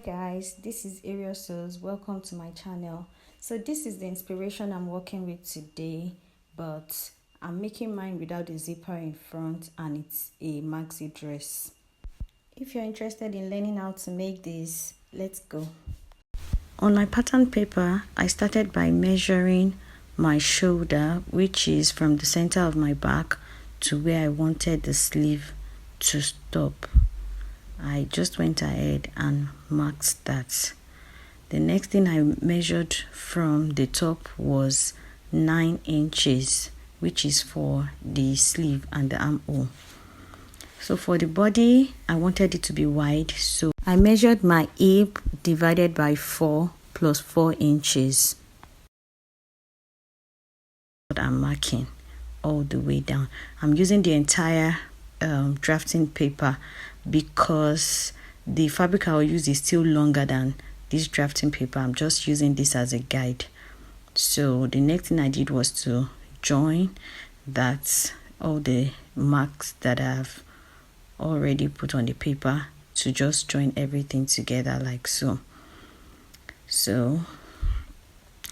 Guys, this is Arius Sews. Welcome to my channel. So this is the inspiration I'm working with today, but I'm making mine without the zipper in front, and it's a maxi dress. If you're interested in learning how to make this, let's go. On my pattern paper, I started by measuring my shoulder, which is from the center of my back to where I wanted the sleeve to stop. I just went ahead and marked that. The next thing I measured from the top was 9 inches, which is for the sleeve and the armhole. So for the body, I wanted it to be wide, so I measured my hip divided by 4 plus 4 inches. I'm marking all the way down. I'm using the entire drafting paper because the fabric I will use is still longer than this drafting paper. I'm just using this as a guide. So the next thing I did was to join that all the marks that I've already put on the paper, to just join everything together like so. So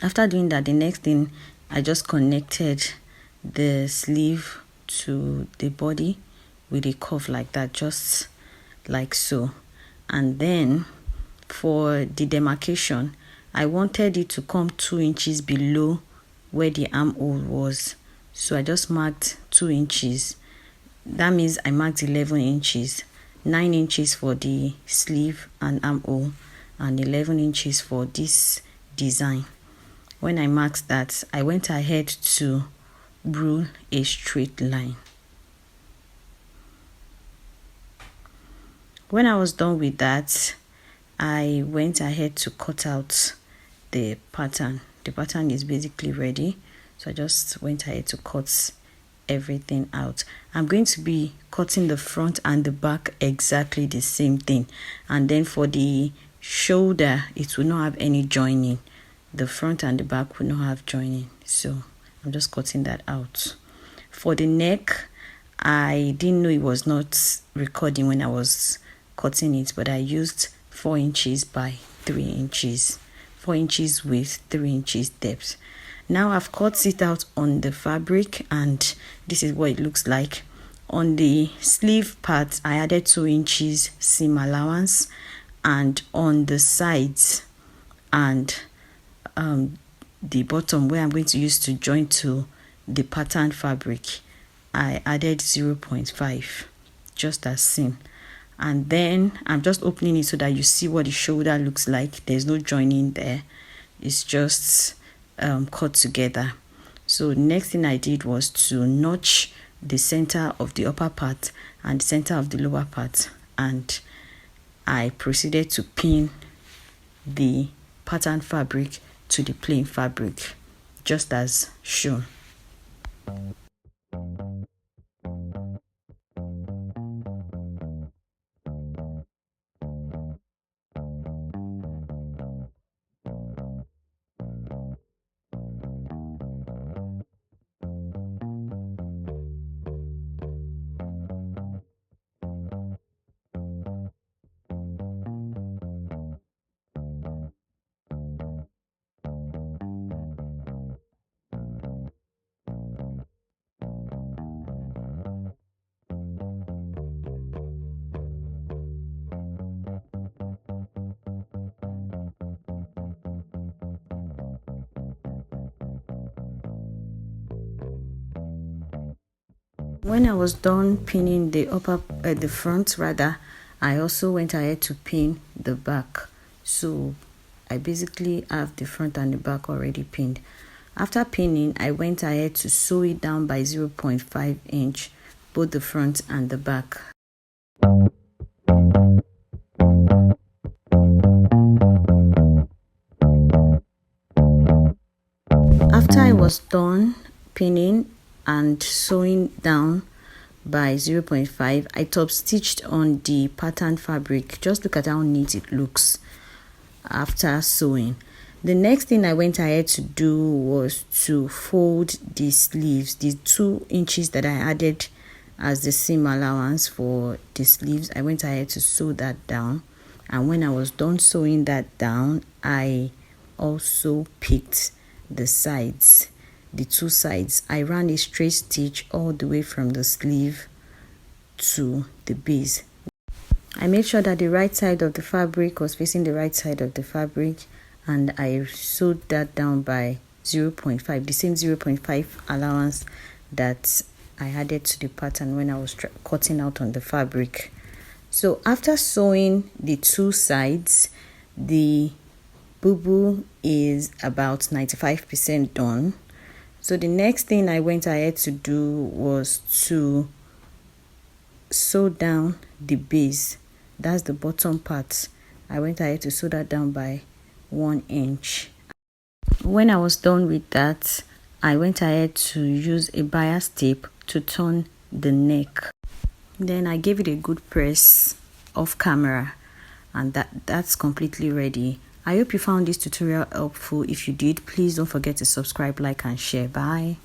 after doing that, the next thing, I just connected the sleeve to the body with a cuff like that, just like so. And then for the demarcation, I wanted it to come 2 inches below where the armhole was, so I just marked 2 inches. That means I marked 11 inches, 9 inches for the sleeve and armhole, and 11 inches for this design. When I marked that, I went ahead to rule a straight line. When I was done with that, I went ahead to cut out the pattern. The pattern is basically ready, so I just went ahead to cut everything out. I'm going to be cutting the front and the back exactly the same thing, and then for the shoulder, it will not have any joining. The front and the back will not have joining, so I'm just cutting that out. For the neck, I didn't know it was not recording when I was cutting it, but I used 4 inches by 3 inches, 4 inches with 3 inches depth. Now I've cut it out on the fabric, and this is what it looks like. On the sleeve part, I added 2 inches seam allowance, and on the sides and the bottom where I'm going to use to join to the pattern fabric, I added 0.5 just as seam. And then I'm just opening it so that you see what the shoulder looks like. There's no joining there, it's just cut together. So next thing I did was to notch the center of the upper part and the center of the lower part, and I proceeded to pin the pattern fabric to the plain fabric just as shown. When I was done pinning the the front rather, I also went ahead to pin the back. So I basically have the front and the back already pinned. After pinning, I went ahead to sew it down by 0.5 inch, both the front and the back. After I was done pinning and sewing down by 0.5, I top stitched on the pattern fabric. Just look at how neat it looks after sewing. The next thing I went ahead to do was to fold the sleeves, the 2 inches that I added as the seam allowance for the sleeves. I went ahead to sew that down, And when I was done sewing that down, I also picked the sides, the two sides. I ran a straight stitch all the way from the sleeve to the base. I made sure that the right side of the fabric was facing the right side of the fabric, and I sewed that down by 0.5, the same 0.5 allowance that I added to the pattern when I was cutting out on the fabric. So after sewing the two sides, the boubou is about 95% done. So the next thing I went ahead to do was to sew down the base. That's the bottom part. I went ahead to sew that down by 1 inch. When I was done with that, I went ahead to use a bias tape to turn the neck. Then I gave it a good press off camera, and that's completely ready. I hope you found this tutorial helpful. If you did, please don't forget to subscribe, like, and share. Bye.